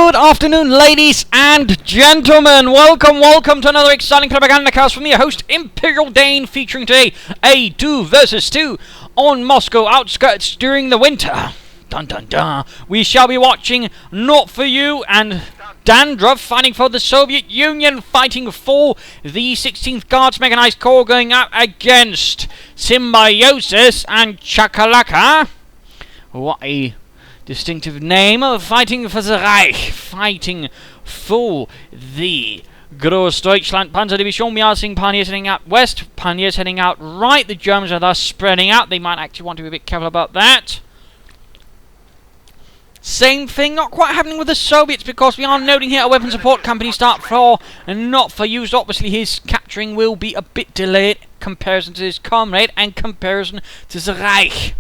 Good afternoon, ladies and gentlemen. Welcome to another exciting Propagandacast from your host, Imperial Dane, featuring today a 2 versus 2 on Moscow Outskirts during the winter. Dun dun dun. We shall be watching Noforu and Dandruff fighting for the Soviet Union, fighting for the 16th Guards Mechanized Corps, going up against Symbiosis and Chakalaka. What a distinctive name. Fighting for the Reich, fighting for the Großdeutschland Panzerdivision. We are seeing pioneers heading out west, pioneers heading out right. The Germans are thus spreading out. They might actually want to be a bit careful about that. Same thing, not quite happening with the Soviets, because we are noting here a weapon support company start for and not for use. Obviously his capturing will be a bit delayed in comparison to his comrade and comparison to the Reich.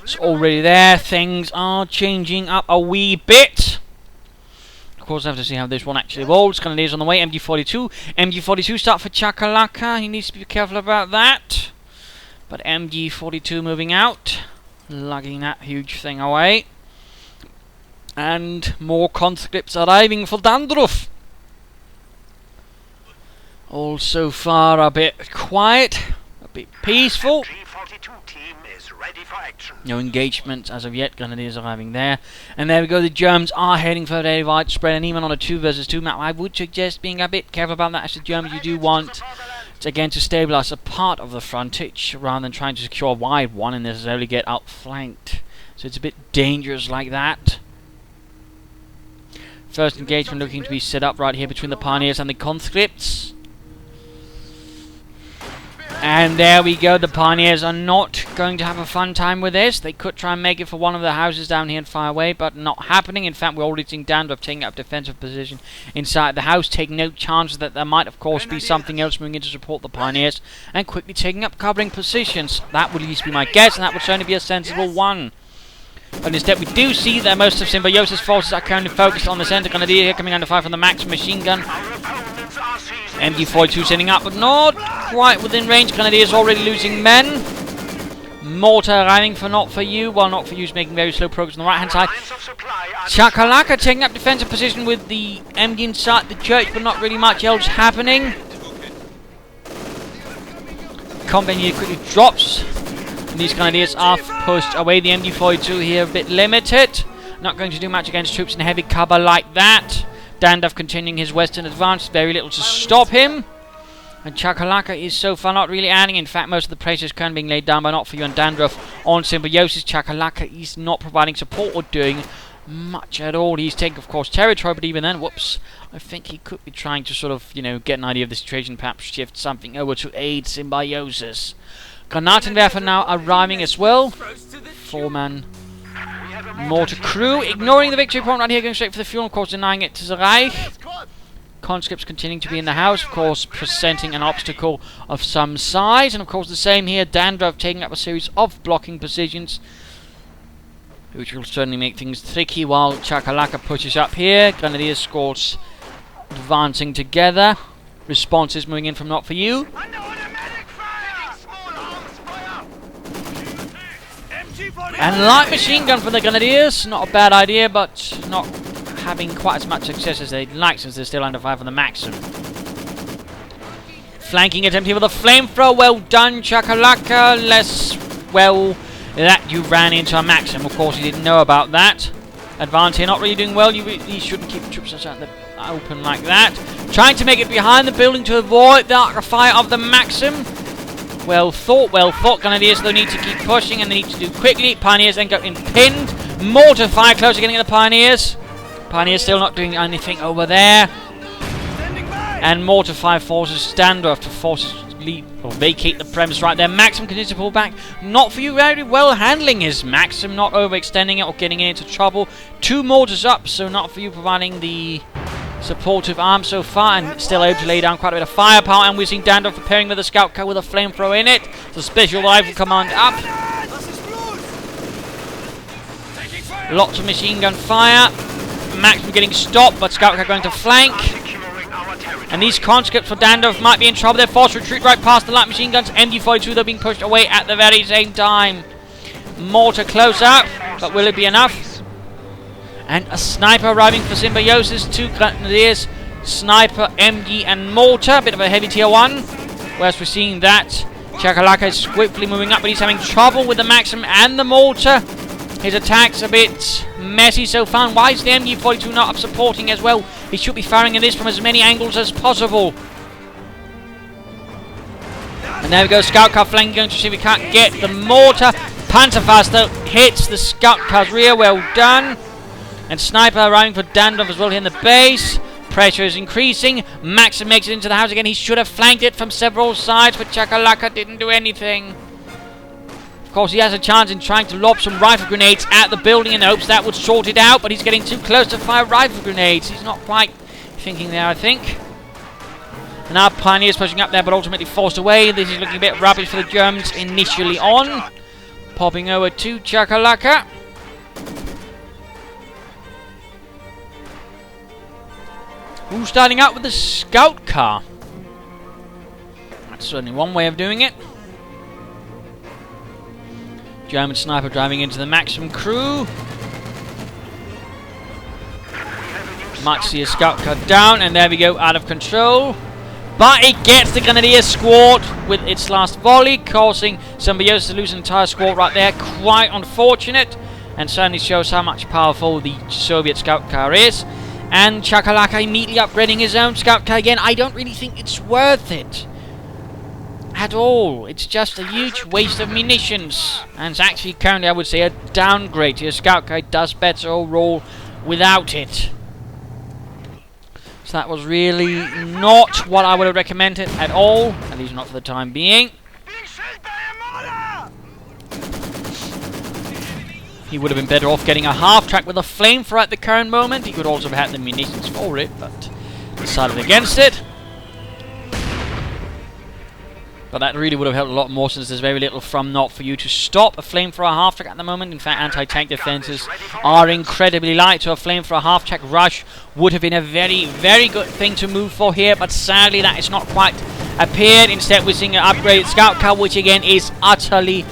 So already there, things are changing up a wee bit. Of course, I have to see how this one actually evolves. Grenadiers on the way, MG42. MG42 start for Chakalaka. He needs to be careful about that. But MG42 moving out, lugging that huge thing away. And more conscripts arriving for Dandruff. All so far a bit quiet, a bit peaceful. No engagement as of yet. Grenadiers arriving there. And there we go. The Germans are heading for a widespread, and even on a 2 versus 2 map, I would suggest being a bit careful about that, as the Germans, you do want again to stabilize a part of the frontage rather than trying to secure a wide one and necessarily get outflanked. So it's a bit dangerous like that. First engagement looking to be set up right here between the pioneers and the conscripts. And there we go. The pioneers are not going to have a fun time with this. They could try and make it for one of the houses down here and fire away, but not happening. In fact, we're already seeing Dandruff taking up defensive position inside the house, taking no chances that there might, of course, be something else moving in to support the pioneers, and quickly taking up covering positions. That would at least be my guess, and that would certainly be a sensible one. But instead, we do see that most of Symbiosis forces are currently focused on the center. Grenadier here coming under fire from the Max machine gun. MG42 sending up, but not quite within range. Grenadiers already losing men. Mortar arriving for Not For You, while Not For You is making very slow progress on the right hand side. Chakalaka taking up defensive position with the MG inside the church, but not really much else happening. Company here quickly drops. And these Grenadiers are pushed away. The MG42 here a bit limited. Not going to do much against troops in heavy cover like that. Dandruff continuing his western advance, very little to stop him. And Chakalaka is so far not really adding. In fact, most of the pressure is currently being laid down by Not For You and Dandruff on Symbiosis. Chakalaka is not providing support or doing much at all. He's taking, of course, territory, but even then, whoops, I think he could be trying to sort of, get an idea of the situation, perhaps shift something over to aid Symbiosis. Granatenwerfer now arriving as well. 4-man mortar crew, ignoring the victory point right here, going straight for the fuel, of course denying it to the Reich. Conscripts continuing to be in the house, of course presenting an obstacle of some size, and of course the same here, Dandruff taking up a series of blocking positions, which will certainly make things tricky while Chakalaka pushes up here. Grenadier scores advancing together. Responses moving in from Not For You. And light machine gun for the Grenadiers, not a bad idea, but not having quite as much success as they'd like, since they're still under fire from the Maxim. Flanking attempt here with a flamethrower, well done Chakalaka, less well that you ran into a Maxim, of course you didn't know about that. Advance here, not really doing well, you really shouldn't keep troops out in the open like that. Trying to make it behind the building to avoid the arc of fire of the Maxim. Well thought. Grenadiers though need to keep pushing, and they need to do quickly. Pioneers then go in pinned. Mortar fire closer getting at the Pioneers. Pioneers still not doing anything over there. And mortar fire forces Dandruff to leave or vacate the premise right there. Maxim continues to pull back. Not For You very well handling his Maxim, not overextending it or getting it into trouble. 2 mortars up, so Not For You providing the supportive arm so far, and still able to lay down quite a bit of firepower. And we're seeing Dandruff preparing with a scout car with a flamethrower in it. The special rifle command up. Lots of machine gun fire. Maxim getting stopped, but scout car going to flank. And these conscripts for Dandruff might be in trouble. They're forced to retreat right past the light machine guns. MG42 they're being pushed away at the very same time. Mortar close up, but will it be enough? And a sniper arriving for Symbiosis. 2 grenadiers, sniper, MG, and mortar. A bit of a heavy tier 1. Whereas we're seeing that Chakalaka is swiftly moving up, but he's having trouble with the Maxim and the mortar. His attack's a bit messy so far. Why is the MG42 not up supporting as well? He should be firing at this from as many angles as possible. And there we go, Scout Car flanking, going to see if we can't get the mortar. Panzerfaust though hits the Scout Car's rear, well done. And Sniper arriving for Dandruff as well here in the base. Pressure is increasing. Maxim makes it into the house again. He should have flanked it from several sides, but Chakalaka didn't do anything. Of course, he has a chance in trying to lob some rifle grenades at the building in hopes that would sort it out, but he's getting too close to fire rifle grenades. He's not quite thinking there, I think. And our Pioneers pushing up there, but ultimately forced away. This is looking a bit rubbish for the Germans initially on. Popping over to Chakalaka. Who's starting out with the Scout Car? That's certainly one way of doing it. German sniper driving into the Maxim crew. Might see a Scout Car down, and there we go, out of control. But it gets the Grenadier squad with its last volley, causing Symbiosis to lose an entire squad right there. Quite unfortunate, and certainly shows how much powerful the Soviet Scout Car is. And Chakalaka immediately upgrading his own Scout Car again. I don't really think it's worth it at all. It's just a huge waste of munitions. And it's actually currently, I would say, a downgrade. Your Scout Car does better overall without it. So that was really not what I would have recommended at all. At least not for the time being. He would have been better off getting a half-track with a flamethrower at the current moment. He could also have had the munitions for it, but decided against it. But that really would have helped a lot more, since there's very little from not for you to stop a flamethrower half-track at the moment. In fact, anti-tank defenses are incredibly light, so a flamethrower half-track rush would have been a very, very good thing to move for here, but sadly that is not quite appeared. Instead, we're seeing an upgraded Scout Car, which again is utterly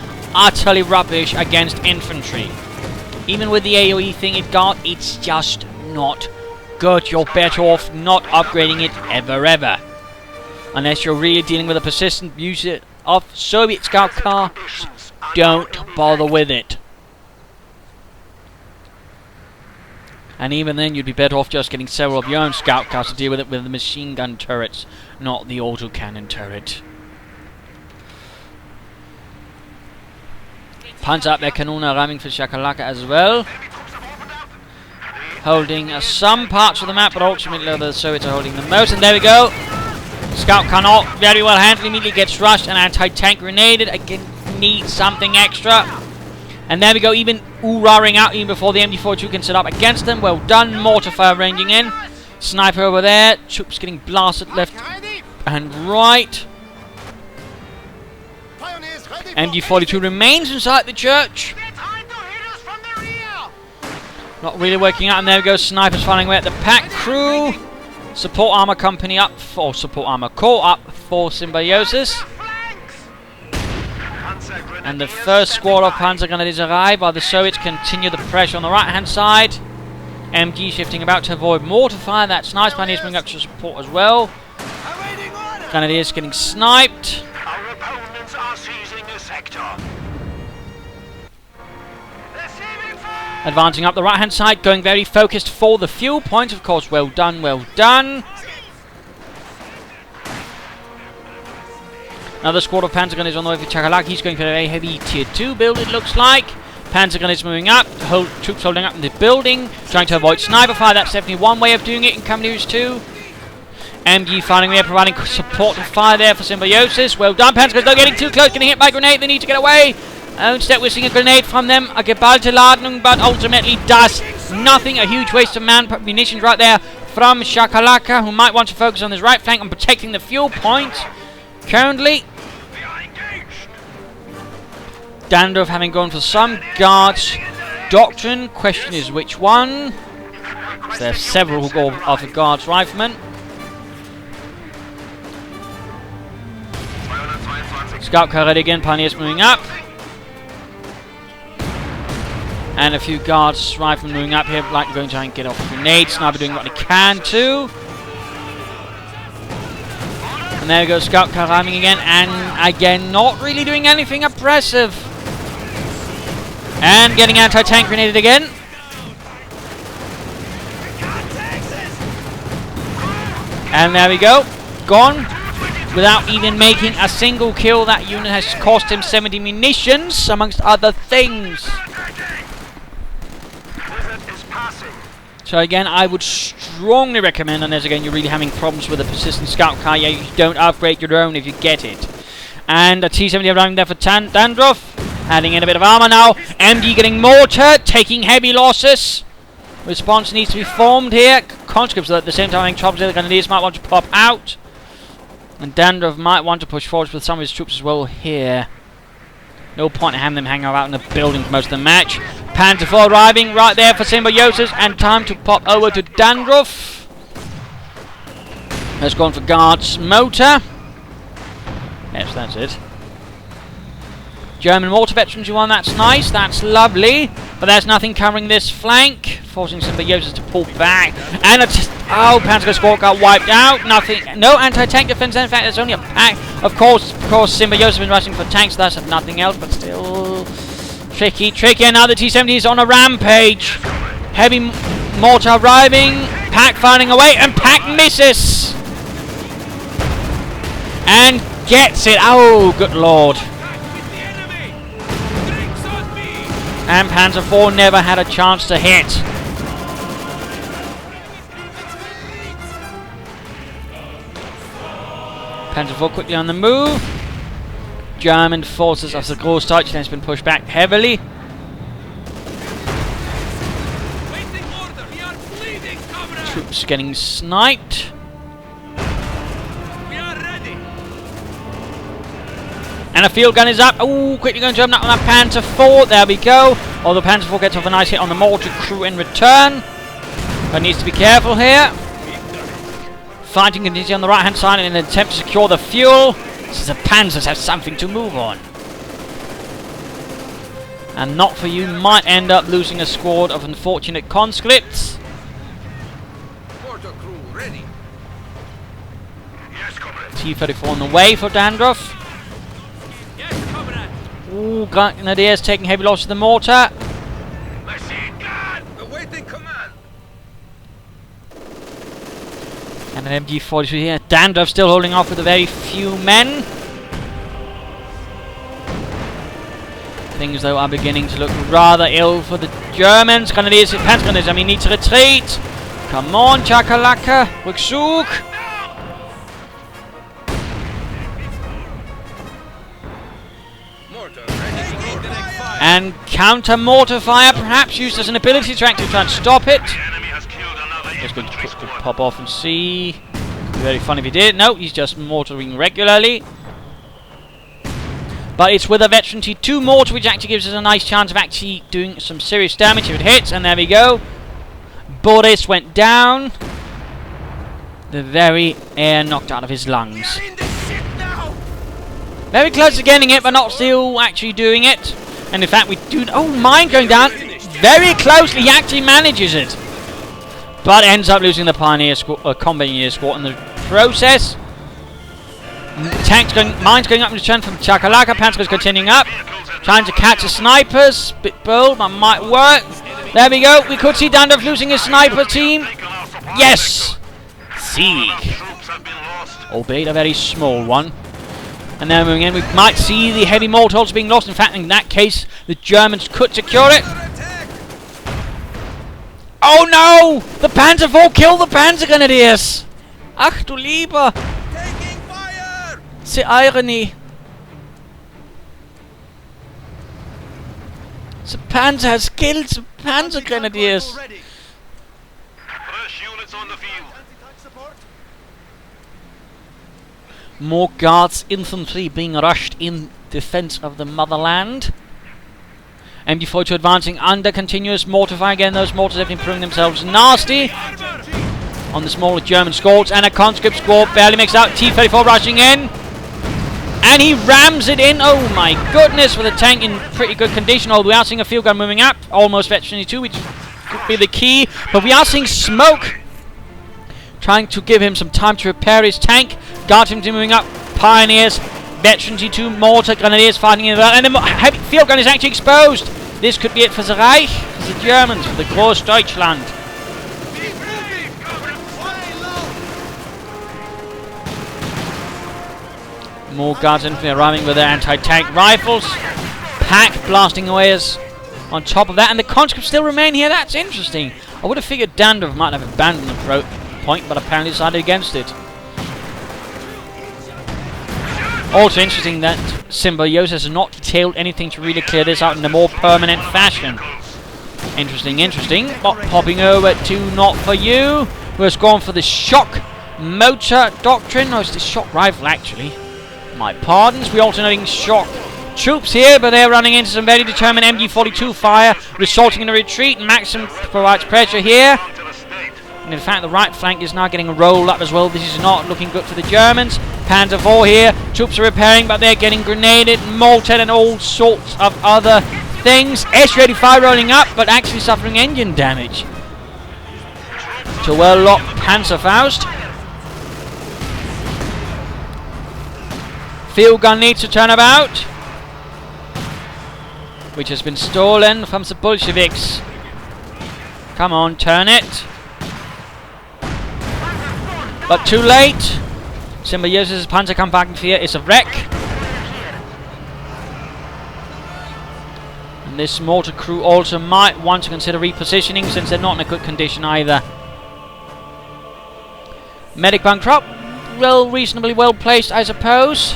rubbish against infantry. Even with the AoE thing it got, it's just not good. You're better off not upgrading it ever. Unless you're really dealing with a persistent user of Soviet Scout Car, don't bother with it. And even then, you'd be better off just getting several of your own Scout Cars to deal with it with the machine gun turrets, not the autocannon turret. Panzer up their Kanone ramming for Chakalaka as well. Holding some parts of the map, but ultimately the Soviets are holding the most. And there we go. Scout Car not very well handled, immediately gets rushed and anti-tank grenaded. Again, needs something extra. And there we go, even ooh-rahing out even before the MG42 can set up against them. Well done, mortar fire ranging in. Sniper over there, troops getting blasted left and right. MG42 remains inside the church. Not really working out, and there we go, snipers firing away at the pack crew. Support armor company up for support armor corps up for Symbiosis. And the first squad of Panzer Grenadiers arrive while the Soviets continue the pressure on the right hand side. MG shifting about to avoid mortar fire. That's nice. Pioneers moving up to support as well. Grenadiers getting sniped. Our opponents are seizing the sector. Advancing up the right hand side, going very focused for the fuel point. Of course, well done, well done. Another squad of Panzer Grenadiers on the way for Chakalaka. He's going for a very heavy tier 2 build, it looks like. Panzer Grenadiers moving up, troops holding up in the building, trying to avoid sniper fire. That's definitely one way of doing it in Company 2. MG firing there, providing support and fire there for Symbiosis. Well done, Panzer Grenadiers, getting too close, getting hit by a grenade. They need to get away. Instead, we're seeing a grenade from them, a geballte Ladung, but ultimately does nothing. A huge waste of munitions right there from Chakalaka, who might want to focus on his right flank on protecting the fuel point. Currently, Dandruff having gone for some guards doctrine. Question is which one? There are several who go after guards riflemen. Scout car ready again, Pioneers moving up. And a few guards riflemen moving up here, like going to try and get off grenades. Sniper doing what they can too. And there goes Scout car ramming again, and again not really doing anything impressive. And getting anti-tank grenaded again. And there we go. Gone. Without even making a single kill. That unit has cost him 70 munitions, amongst other things. So again, I would strongly recommend, unless again you're really having problems with a persistent scout car, yeah, you don't upgrade your own if you get it. And a T-70 arriving there for Dandruff, adding in a bit of armor now. MD getting mortar, taking heavy losses. Response needs to be formed here. Conscripts at the same time having troubles. The Grenadiers might want to pop out. And Dandruff might want to push forward with some of his troops as well here. No point in having them hang out in the building for most of the match. Panzer IV arriving right there for Symbiosis, and time to pop over to Dandruff. Has gone for Guard's motor. Yes, that's it. German mortar veterans you won, that's nice, that's lovely. But there's nothing covering this flank, forcing Symbiosis to pull back. And Panzer squad got wiped out. Nothing, no anti-tank defense. In fact, there's only a pack. Of course, Symbiosis has been rushing for tanks. That's nothing else, but still tricky. Another T-70 is on a rampage. Heavy mortar arriving. Pack firing away, and Pack misses and gets it. Oh, good lord! And Panzer IV never had a chance to hit. Panzer IV quickly on the move. German forces of the Großdeutschland has been pushed back heavily. Troops getting sniped. And a field gun is up. Oh, quickly going to jump on that Panzer IV. There we go. Although Panzer IV gets off a nice hit on the mortar crew in return. But needs to be careful here. Fighting continues on the right hand side in an attempt to secure the fuel. So the Panzers have something to move on. And not for you might end up losing a squad of unfortunate conscripts. T-34 on the way for Dandruff. Ooh, Grenadiers taking heavy loss to the mortar. And an MG-42 here. Dandruff still holding off with a very few men. Things though are beginning to look rather ill for the Germans. Grenadiers, Panzer Grenadiers, I mean, need to retreat. Come on, Chakalaka, Rückzug. And counter mortar fire, perhaps used as an ability to actually try and stop it. Just going to quickly pop off and see. It'd be very funny if he did. No, he's just mortaring regularly. But it's with a veteran T2 mortar, which actually gives us a nice chance of actually doing some serious damage if it hits. And there we go. Boris went down. The very air knocked out of his lungs. Very close to getting it, but not still actually doing it. And in fact, we do. Oh, mine going down very closely. He actually manages it, but ends up losing the Pioneer squad, Combat Engineer squad in the process. Mine's going up in return from Chakalaka. Panzer's continuing up, trying to catch the snipers. Bit bold, but might work. There we go. We could see Dandruff losing his sniper team. Yes, Sieg, albeit a very small one. And then moving in, we might see the heavy mortar also being lost. In fact, in that case, the Germans could secure it. Oh no! The Panzer IV killed the Panzer Grenadiers! Ach du lieber! The irony! The Panzer has killed the Panzer Grenadiers! More guards, infantry being rushed in defense of the motherland. MG-42 advancing under continuous mortar fire. Again, those mortars have been proving themselves nasty on the smaller German squads. And a conscript squad barely makes out. T-34 rushing in. And he rams it in. Oh my goodness, with the tank in pretty good condition. Although we are seeing a field gun moving up. Almost veteran 22, which could be the key. But we are seeing smoke. Trying to give him some time to repair his tank. Guard him to moving up. Pioneers. Veteran T2, mortar, grenadiers fighting in that. And the heavy field gun is actually exposed. This could be it for the Reich, for the Germans, for the Groß Deutschland. More guards infantry arriving with their anti-tank rifles. Pack blasting away as on top of that. And the conscripts still remain here. That's interesting. I would have figured Dandruff might have abandoned the point, but apparently decided against it. Also interesting that Symbiosis has not detailed anything to really clear this out in a more permanent fashion. Interesting, interesting. But popping over to Not For You, who has gone for the shock motor doctrine. No, it's the shock rifle actually. My pardons. We're alternating shock troops here, but they're running into some very determined MG42 fire, resulting in a retreat. Maxim provides pressure here. And in fact, the right flank is now getting a roll up as well. This is not looking good for the Germans. Panzer IV here. Troops are repairing, but they're getting grenaded, molten, and all sorts of other things. Su-85 rolling up, but actually suffering engine damage. To well-locked Panzerfaust. Field gun needs to turn about, which has been stolen from the Bolsheviks. Come on, turn it. But too late. Symbiosis' Panzerkampfwagen is a wreck. And this mortar crew also might want to consider repositioning, since they're not in a good condition either. Medic bunker up. Well, reasonably well placed, I suppose.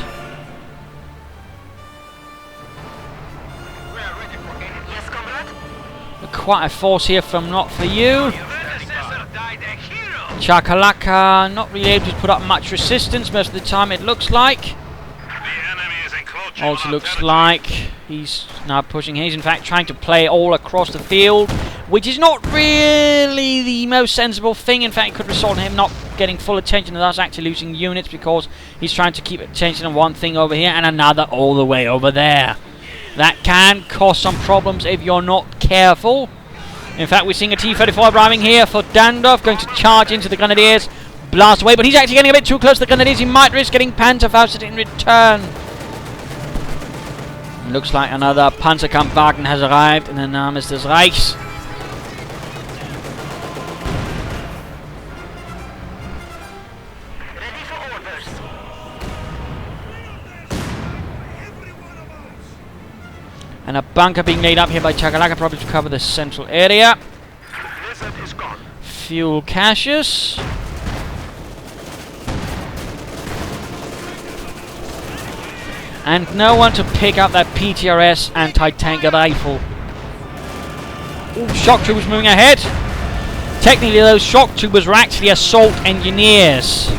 Quite a force here from Not For You. Chakalaka not really able to put up much resistance most of the time, it looks like. Also looks like he's now pushing. He's in fact trying to play all across the field, which is not really the most sensible thing. In fact, it could result in him not getting full attention and thus actually losing units, because he's trying to keep attention on one thing over here and another all the way over there. That can cause some problems if you're not careful. In fact, we're seeing a T-34 arriving here for Dandruff, going to charge into the Grenadiers, blast away, but he's actually getting a bit too close to the Grenadiers. He might risk getting Panzerfausted in return. Looks like another Panzerkampfwagen has arrived in the Namen des Reichs. And a bunker being laid up here by Chakalaka, probably to cover the central area. Fuel caches. And no one to pick up that PTRS anti-tank rifle. Ooh, shock troopers moving ahead. Technically, those shock troopers were actually assault engineers.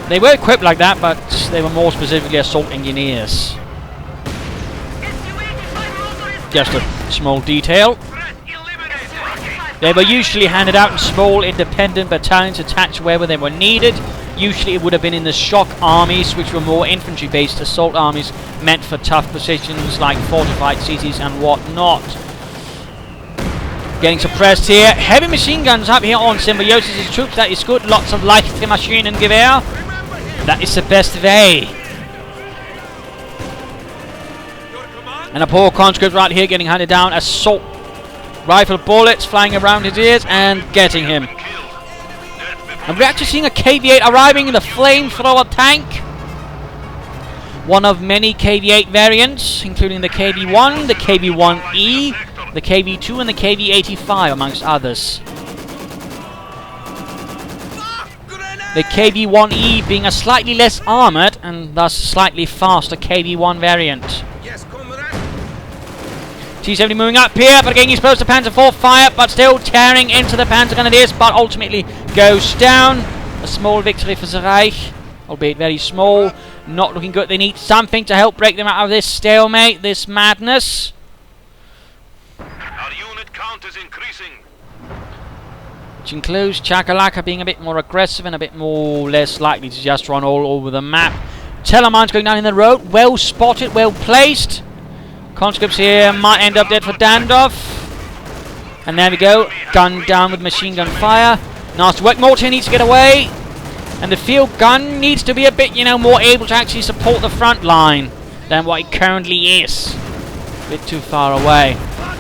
They were equipped like that, but they were more specifically assault engineers. Just a small detail. They were usually handed out in small independent battalions attached wherever they were needed. Usually it would have been in the shock armies, which were more infantry based assault armies meant for tough positions like fortified cities and whatnot. Getting suppressed here. Heavy machine guns up here on Symbiosis' troops. That is good. Lots of light machine and Gewehr. That is the best way. And a poor conscript right here getting handed down. Assault rifle bullets flying around his ears and getting him. And we're actually seeing a KV-8 arriving in the flamethrower tank. One of many KV-8 variants, including the KV-1, the KV-1E, the KV-2 and the KV-85, amongst others. The KV-1E being a slightly less armoured and thus slightly faster KV-1 variant. T-70 moving up here, but again exposed to Panzer IV fire, but still tearing into the Panzer Grenadiers, but ultimately goes down. A small victory for the Reich, albeit very small. Not looking good. They need something to help break them out of this stalemate, this madness. Our unit count is increasing. Which includes Chakalaka being a bit more aggressive and a bit more less likely to just run all over the map. Telemines going down in the road. Well spotted, well placed. Conscripts here might end up dead for Dandruff. And there we go. Gun down with machine gun fire. Nasty work. Mortar needs to get away. And the field gun needs to be a bit, more able to actually support the front line than what it currently is. A bit too far away.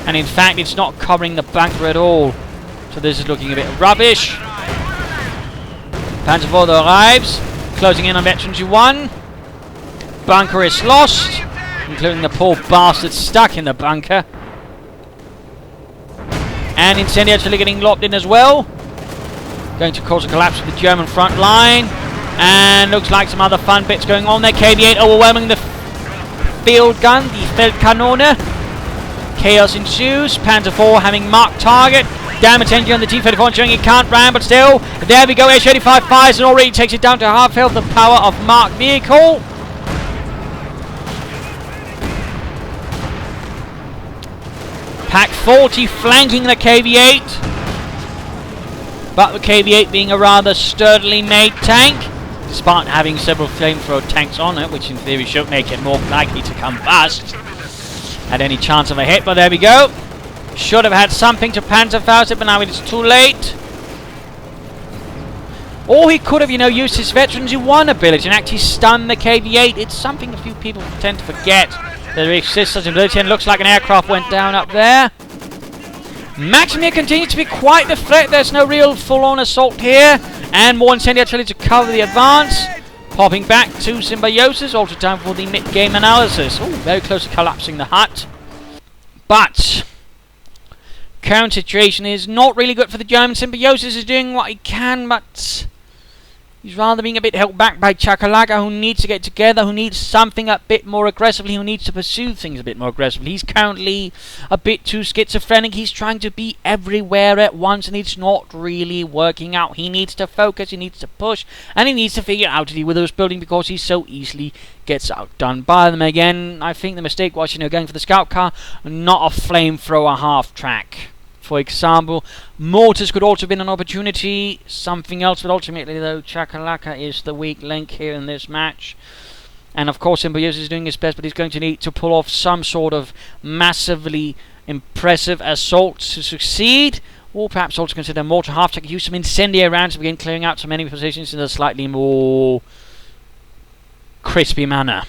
And in fact, it's not covering the bunker at all. So this is looking a bit rubbish. Panzer IV arrives. Closing in on Veterans U1. Bunker is lost. Including the poor bastard stuck in the bunker. And Incendiary actually getting locked in as well. Going to cause a collapse of the German front line. And looks like some other fun bits going on there. KV-8 overwhelming the field gun, the Feldkanone. Chaos ensues. Panzer IV having marked target. Damage engine on the T-34 ensuring it can't ram, but still. There we go. H-85 fires and already takes it down to half health. The power of marked vehicle. Pack 40 flanking the KV-8. But the KV-8 being a rather sturdily made tank, despite having several flamethrower tanks on it, which in theory should make it more likely to come fast at any chance of a hit. But there we go. Should have had something to Panzerfaust it, but now it's too late. Or he could have, used his Veterans U1 ability and actually stun the KV-8. It's something a few people tend to forget. There exists such an ability, and looks like an aircraft went down up there. Maximir continues to be quite the threat. There's no real full-on assault here. And more Incendiary actually to cover the advance. Popping back to Symbiosis. Also time for the mid-game analysis. Oh, very close to collapsing the hut. But current situation is not really good for the German. Symbiosis is doing what he can, but he's rather being a bit held back by Chakalaka, who needs to get together, who needs something a bit more aggressively, who needs to pursue things a bit more aggressively. He's currently a bit too schizophrenic. He's trying to be everywhere at once, and it's not really working out. He needs to focus, he needs to push, and he needs to figure out how to deal with those buildings, because he so easily gets outdone by them. Again, I think the mistake was, going for the scout car, not a flamethrower half-track. For example, mortars could also have been an opportunity, something else, but ultimately, though, Chakalaka is the weak link here in this match. And of course, Symbiosis is doing his best, but he's going to need to pull off some sort of massively impressive assault to succeed, or perhaps also consider mortar half-track, use some incendiary rounds to begin clearing out some enemy positions in a slightly more crispy manner.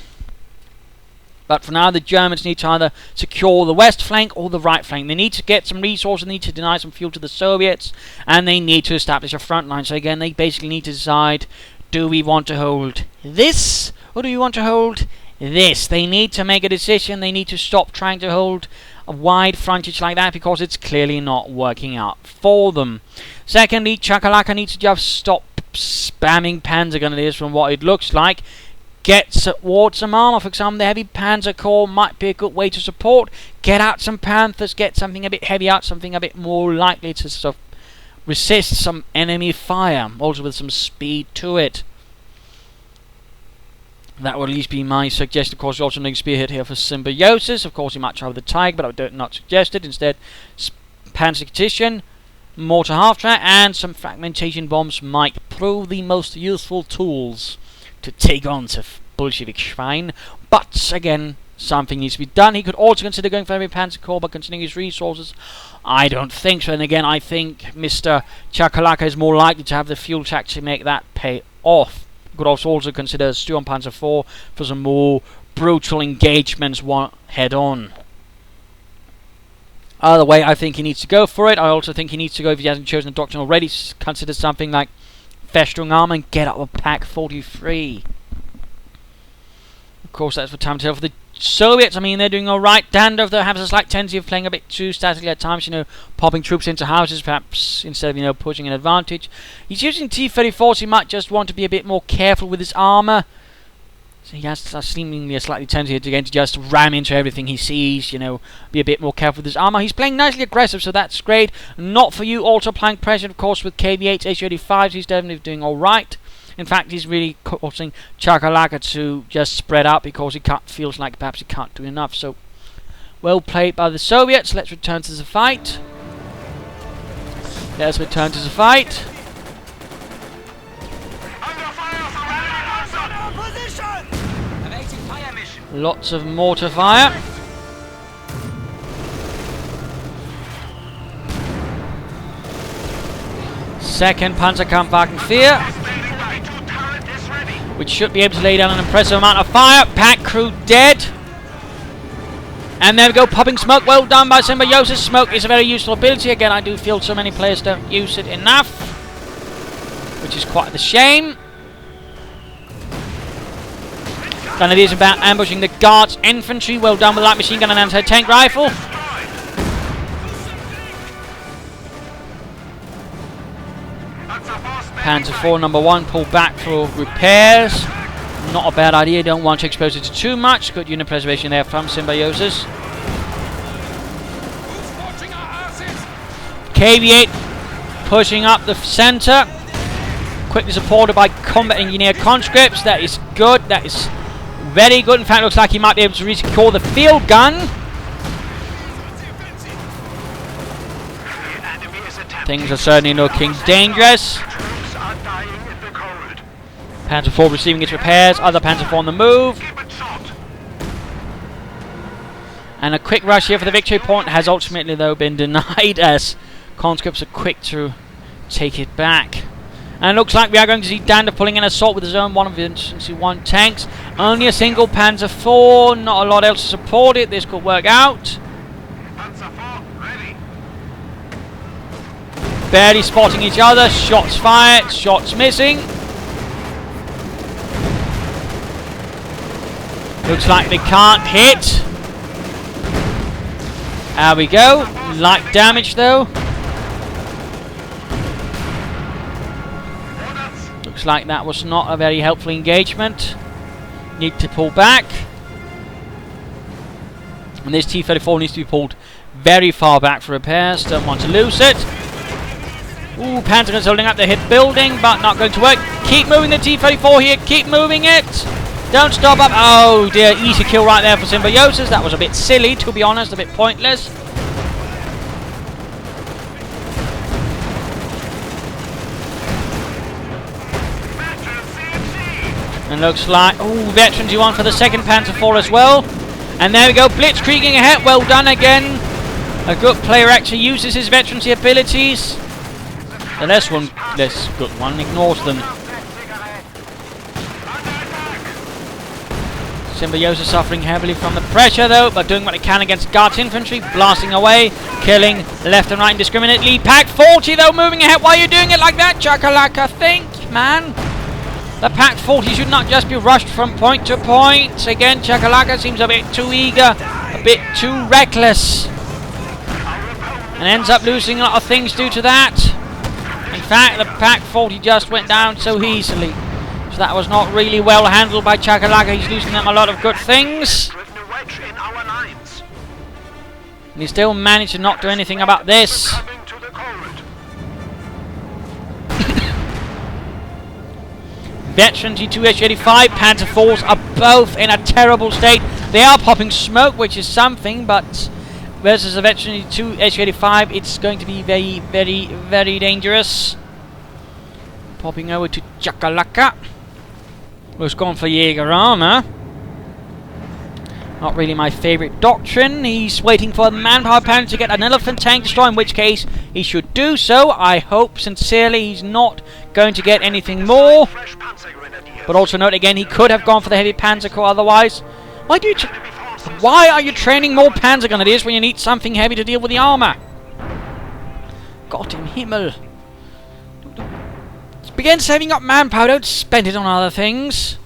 But for now, the Germans need to either secure the west flank or the right flank. They need to get some resources, they need to deny some fuel to the Soviets, and they need to establish a front line. So again, they basically need to decide, do we want to hold this, or do we want to hold this? They need to make a decision. They need to stop trying to hold a wide frontage like that, because it's clearly not working out for them. Secondly, Chakalaka needs to just stop spamming panzer grenadiers from what it looks like. Get towards some armor. For example, the heavy panzer core might be a good way to support. Get out some panthers, get something a bit heavy out, something a bit more likely to sort of resist some enemy fire, also with some speed to it. That would at least be my suggestion. Of course, you're also doing spearhead here for Symbiosis. Of course, you might try with the Tiger, but I would not suggest it. Instead, panzer tactician, mortar half-track, and some fragmentation bombs might prove the most useful tools to take on to Bolshevik Schwein. But again, something needs to be done. He could also consider going for every panzer corps, but considering his resources, I don't think so. And again, I think Mr. Chakalaka is more likely to have the fuel to actually make that pay off. He could also consider Stu on Panzer IV for some more brutal engagements head on. Either way, I think he needs to go for it. I also think he needs to go, if he hasn't chosen the doctrine already, consider something like Festung armor and get up with Pack 43. Of course, that's for time to tell for the Soviets. I mean, they're doing alright. Dandruff, though, has a slight tendency of playing a bit too statically at times, popping troops into houses, perhaps instead of, pushing an advantage. He's using T-34s. He might just want to be a bit more careful with his armor. So he has seemingly a slightly tendency again to just ram into everything he sees, be a bit more careful with his armor. He's playing nicely aggressive, so that's great. Not for you. Also applying pressure, of course, with KV-8s, H-85s. He's definitely doing alright. In fact, he's really causing Chakalaka to just spread out, because he feels like perhaps he can't do enough. So, well played by the Soviets. Let's return to the fight. Lots of mortar fire. Second Panzerkampfwagen 4, which should be able to lay down an impressive amount of fire. Pack crew dead. And there we go, popping smoke. Well done by Symbiosis. Smoke is a very useful ability. Again, I do feel so many players don't use it enough, which is quite the shame. Grenadiers about ambushing the Guards infantry. Well done with light machine gun and anti-tank rifle. Panzer IV number 1 pull back for repairs. Not a bad idea, don't want to expose it to too much. Good unit preservation there from Symbiosis. KV-8 pushing up the centre. Quickly supported by combat engineer conscripts. That is good, that is very good. In fact, looks like he might be able to recall the field gun. Things are certainly looking dangerous. Panzer IV receiving its repairs, other Panzer IV on the move. And a quick rush here for the victory point has ultimately though been denied as conscripts are quick to take it back. And it looks like we are going to see Dandruff pulling an assault with his own 1 of the Infantry 1 tanks. Only a single Panzer IV, not a lot else to support it. This could work out. Barely spotting each other, shots fired, shots missing. Looks like they can't hit. There we go. Light damage though. Looks like that was not a very helpful engagement. Need to pull back. And this T-34 needs to be pulled very far back for repairs. Don't want to lose it. Ooh, Panzergun's holding up the hit building, but not going to work. Keep moving the T-34 here. Keep moving it. Don't stop up. Oh dear, easy kill right there for Symbiosis. That was a bit silly, to be honest, a bit pointless. And looks like, oh, Veterans you on for the second Panzer IV as well. And there we go, blitzkrieging ahead. Well done again. A good player actually uses his veterancy abilities. The less good one ignores them. Symbiosis suffering heavily from the pressure though, but doing what they can against Guards infantry, blasting away, killing left and right indiscriminately. Pack 40 though, moving ahead. Why are you doing it like that, Chakalaka? Think, man. The Pack 40 should not just be rushed from point to point. Again, Chakalaka seems a bit too eager, a bit too reckless, and ends up losing a lot of things due to that. In fact, the Pack 40 just went down so easily. So that was not really well handled by Chakalaka. He's losing them a lot of good things. And he still managed to not do anything about this. Veteran G2 H85, Panzer IVs are both in a terrible state. They are popping smoke, which is something, but versus a Veteran G2 H85, it's going to be very, very, very dangerous. Popping over to Chakalaka, who's gone for Jaeger armor. Not really my favourite doctrine. He's waiting for the manpower panel to get an elephant tank destroyed, in which case he should do so. I hope sincerely he's not going to get anything more. But also note again, he could have gone for the heavy Panzer Corps otherwise. Why are you training more Panzer Grenadiers when you need something heavy to deal with the armor? Gott im Himmel. Begin saving up manpower, don't spend it on other things.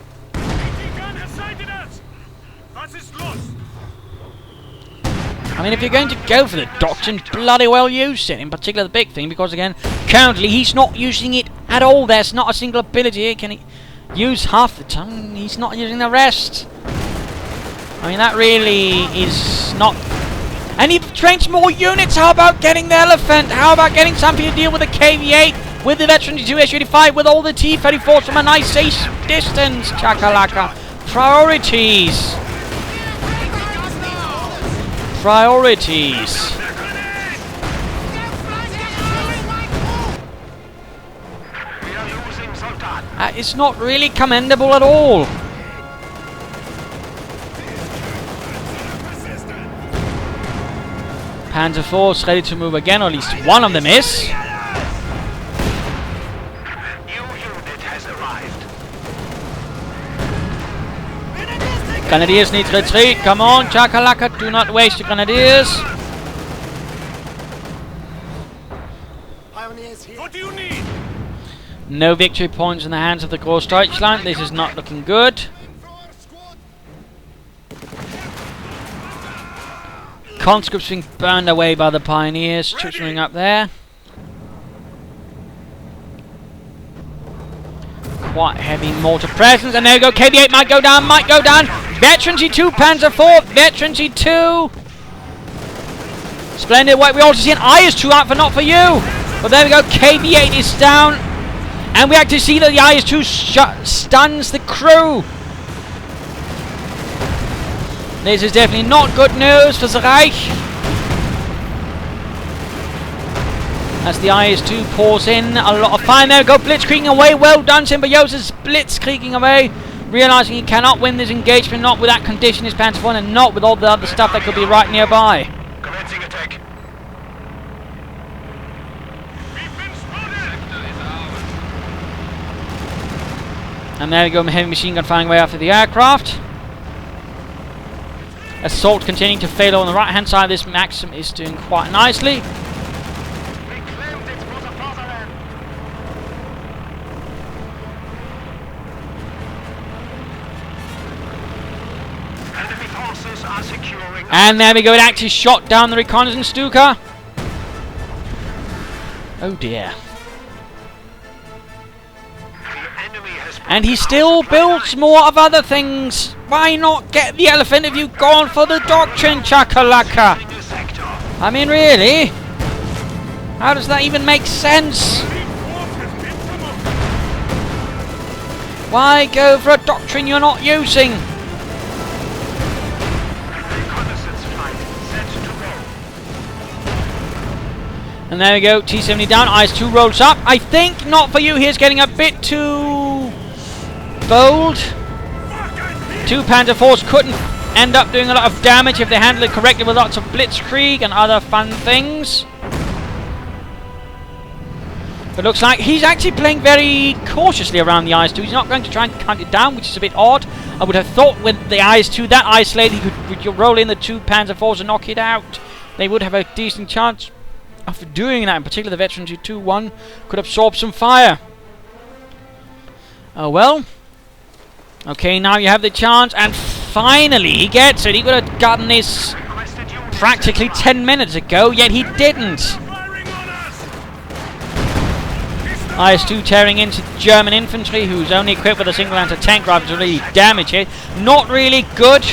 I mean, if you're going to go for the doctrine, bloody well use it. In particular, the big thing, because again, currently he's not using it at all. There's not a single ability. Can he use half the time? He's not using the rest. I mean, that really is not. And he trains more units. How about getting the elephant? How about getting something to deal with the KV-8, with the Veteran G2 H85, with all the T-34s from a nice safe distance? Chakalaka. Priorities. Priorities. It's not really commendable at all. Panzer Force ready to move again, or at least one of them is. New unit has arrived. Grenadiers need to retreat. Come on, Chakalaka, do not waste your Grenadiers. What do you need? No victory points in the hands of the Großdeutschland. This is not looking good. Conscripts being burned away by the pioneers. Troops moving up there. Quite heavy mortar presence. And there we go. KV-8 might go down. Might go down. Veteran G2. Panzer IV. Veteran G2. Splendid work. We also see an IS-2 out for not for you. But there we go. KV-8 is down. And we actually see that the IS-2 stuns the crew. This is definitely not good news for the Reich. As the IS-2 pours in a lot of fire. There we go, blitzkrieging away. Well done, Symbiosis. Blitzkrieging away. Realising he cannot win this engagement, not with that condition, his Panzer IV, and not with all the other stuff that could be right nearby. Commencing attack. We've been spotted. And there we go, heavy machine gun firing away after the aircraft. Assault continuing to fail on the right hand side. This Maxim is doing quite nicely. We claimed it for the fatherland. Enemy forces are securing. And there we go, it actually shot down the reconnaissance Stuka. Oh dear. And he still builds more of other things. Why not get the elephant if you've gone for the doctrine, Chakalaka? I mean, really? How does that even make sense? Why go for a doctrine you're not using? And there we go, T-70 down, IS-2 rolls up. I think not for you, here's getting a bit too bold. Two Panzer IVs couldn't end up doing a lot of damage if they handled it correctly with lots of blitzkrieg and other fun things. But looks like he's actually playing very cautiously around the IS-2. He's not going to try and count it down, which is a bit odd. I would have thought with the IS-2 that isolated, he could roll in the two Panzer IVs and knock it out. They would have a decent chance of doing that. In particular, the Veteran G2 one could absorb some fire. Oh well. Okay, now you have the chance, and finally he gets it. He would have gotten this practically 10 minutes ago, yet he didn't. IS-2 tearing into German infantry, who's only equipped with a single anti-tank rifle to really damage it. Not really good.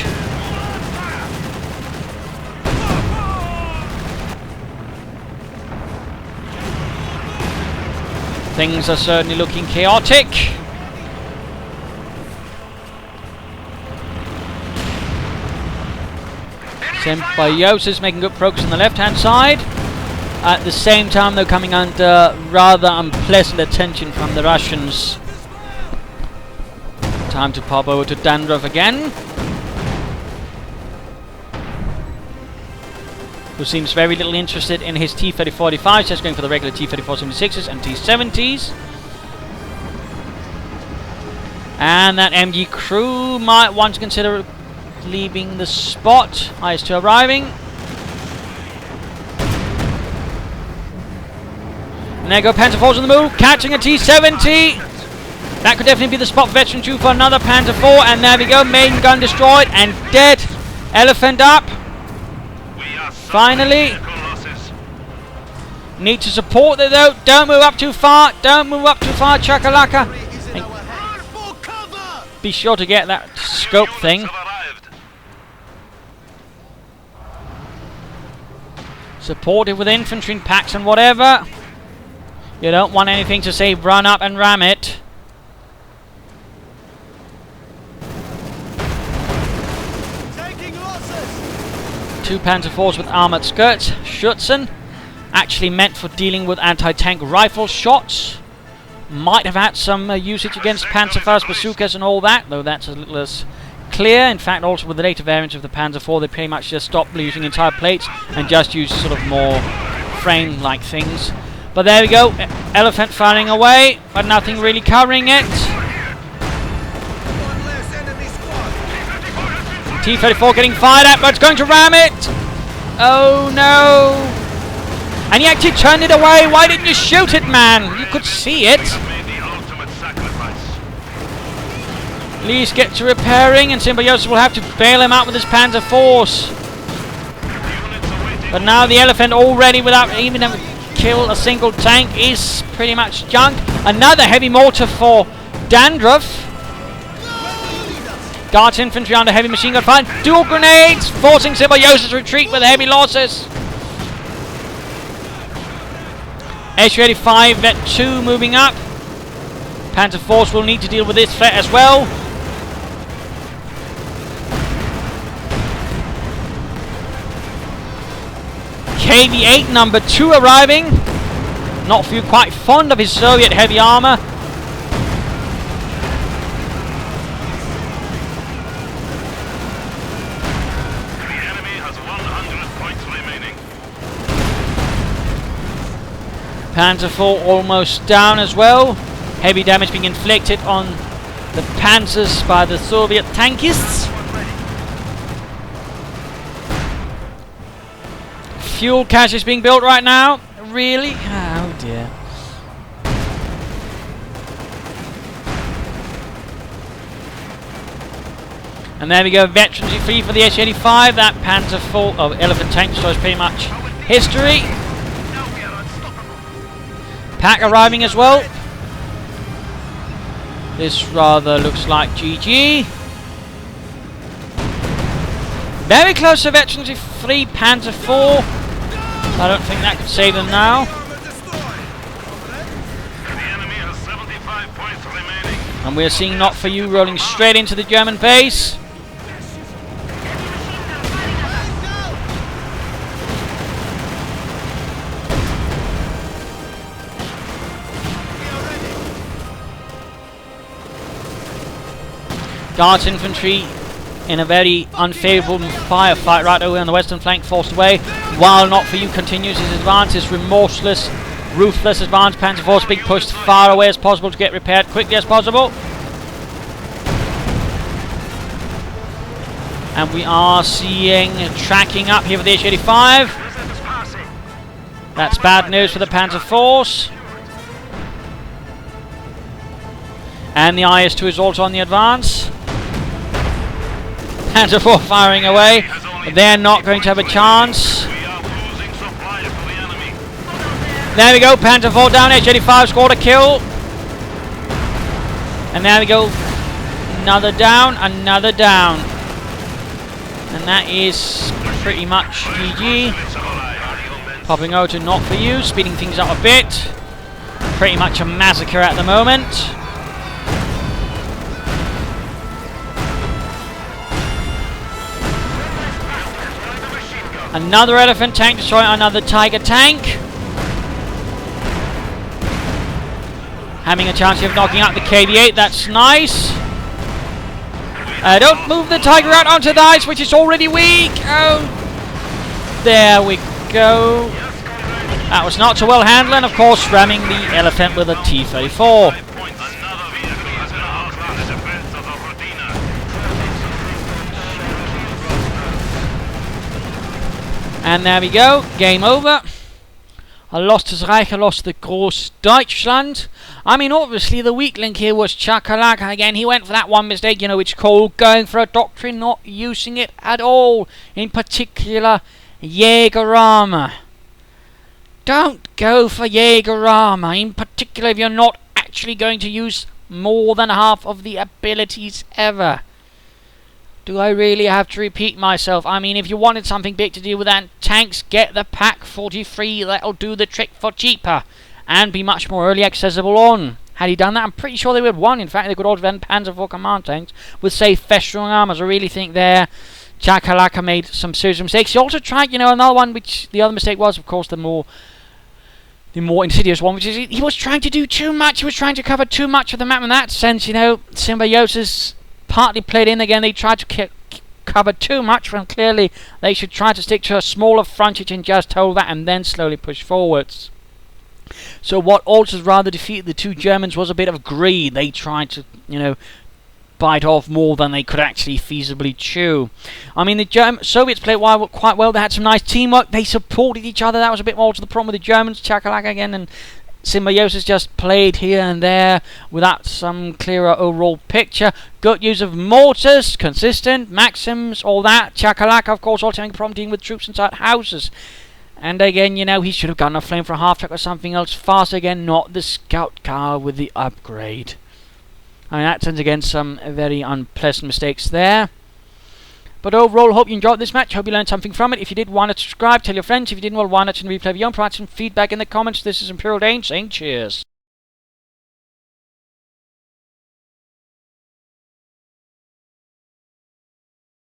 Things are certainly looking chaotic. Symbiosis making good progress on the left-hand side. At the same time, though, coming under rather unpleasant attention from the Russians. Time to pop over to Dandruff again, who seems very little interested in his T-3045, just going for the regular T-3476s and T-70s. And that MG crew might want to consider leaving the spot. IS-2 arriving. And there go Panzer IVs on the move, catching a T-70. That could definitely be the spot for Veteran 2 for another Panzer IV. And there we go, main gun destroyed and dead. Elephant up. Finally. Need to support it though. Don't move up too far. Don't move up too far, Chakalaka. And be sure to get that scope thing. Support it with infantry packs and whatever. You don't want anything to say run up and ram it. Two Panzer IVs with armoured skirts. Schutzen, actually meant for dealing with anti-tank rifle shots. Might have had some usage against Panzer I bazookas and all that, though that's a little less clear. In fact, also with the later variants of the Panzer IV, they pretty much just stopped using entire plates and just used sort of more frame-like things. But there we go, Elephant firing away, but nothing really covering it. T-34 getting fired at, but it's going to ram it! Oh no! And he actually turned it away. Why didn't you shoot it, man? You could see it. At least get to repairing, and Symbiosis will have to bail him out with his Panzer Force. But now the Elephant, already without even having killed a single tank, is pretty much junk. Another heavy mortar for Dandruff. Guards infantry under heavy machine gun fire. Dual grenades, forcing Symbiosis to retreat with heavy losses. SU-85 Vet 2 moving up. Panzer Force will need to deal with this threat as well. KV-8 number 2 arriving. Noforu quite fond of his Soviet heavy armor. Panzer IV almost down as well. Heavy damage being inflicted on the Panzers by the Soviet tankists. Fuel caches being built right now. Really? Oh dear. And there we go, veterans free for the SU-85. That Panzer IV of Elephant tank destroys pretty much history. Pack arriving as well. This rather looks like GG. Very close to veterans with 3 Panzer IV. I don't think that could save them now. And we're seeing Noforu rolling straight into the German base. Guards infantry in a very unfavourable firefight right over on the western flank, forced away, while Noforu continues his advance, his remorseless, ruthless advance. Panzer Force being pushed far away as possible to get repaired quickly as possible. And we are seeing tracking up here for the SU-85. That's bad news for the Panzer Force. And the IS-2 is also on the advance. Panzer IV firing away. They're not going to have a chance. There we go, Panzer IV down, SU-85 scored a kill. And there we go, another down, another down. And that is pretty much GG. Popping over to Noforu, speeding things up a bit. Pretty much a massacre at the moment. Another Elephant tank destroying another Tiger tank. Having a chance of knocking out the KV-8, that's nice. Don't move the Tiger out onto the ice, which is already weak. Oh, there we go. That was not so well handled, and of course ramming the Elephant with a T-34. And there we go, game over. I lost das Reich, I lost the Großdeutschland. I mean, obviously the weak link here was Chakalaka. Again, he went for that one mistake, you know, it's called going for a doctrine, not using it at all. In particular, Jäger armor. Don't go for Jäger armor, in particular if you're not actually going to use more than half of the abilities ever. Do I really have to repeat myself? I mean, if you wanted something big to deal with tanks, get the Pack 43. That'll do the trick for cheaper and be much more early accessible on. Had he done that, I'm pretty sure they would have won. In fact, they could also have Panzer IV command tanks with, say, Festering armors. I really think there Chakalaka made some serious mistakes. He also tried, you know, another one, which the other mistake was, of course, the more insidious one, which is he was trying to do too much. He was trying to cover too much of the map in that sense, you know. Symbiosis partly played in again. They tried to cover too much when clearly they should try to stick to a smaller frontage and just hold that and then slowly push forwards. So what also rather defeated the two Germans was a bit of greed. They tried to, bite off more than they could actually feasibly chew. I mean, the Soviets played quite well. They had some nice teamwork. They supported each other. That was a bit more to the problem with the Germans. Chakalaka again and Symbiosis just played here and there without some clearer overall picture. Good use of mortars, consistent, Maxims, all that. Chakalaka, of course, also having a problem dealing with troops inside houses. And again, he should have gotten a flame for a half-track or something else fast. Again, not the scout car with the upgrade. I mean, that turns again some very unpleasant mistakes there. But overall, hope you enjoyed this match. Hope you learned something from it. If you did, why not subscribe? Tell your friends. If you didn't, well, why not replay your own? Provide some feedback in the comments. This is Imperial Dane saying cheers.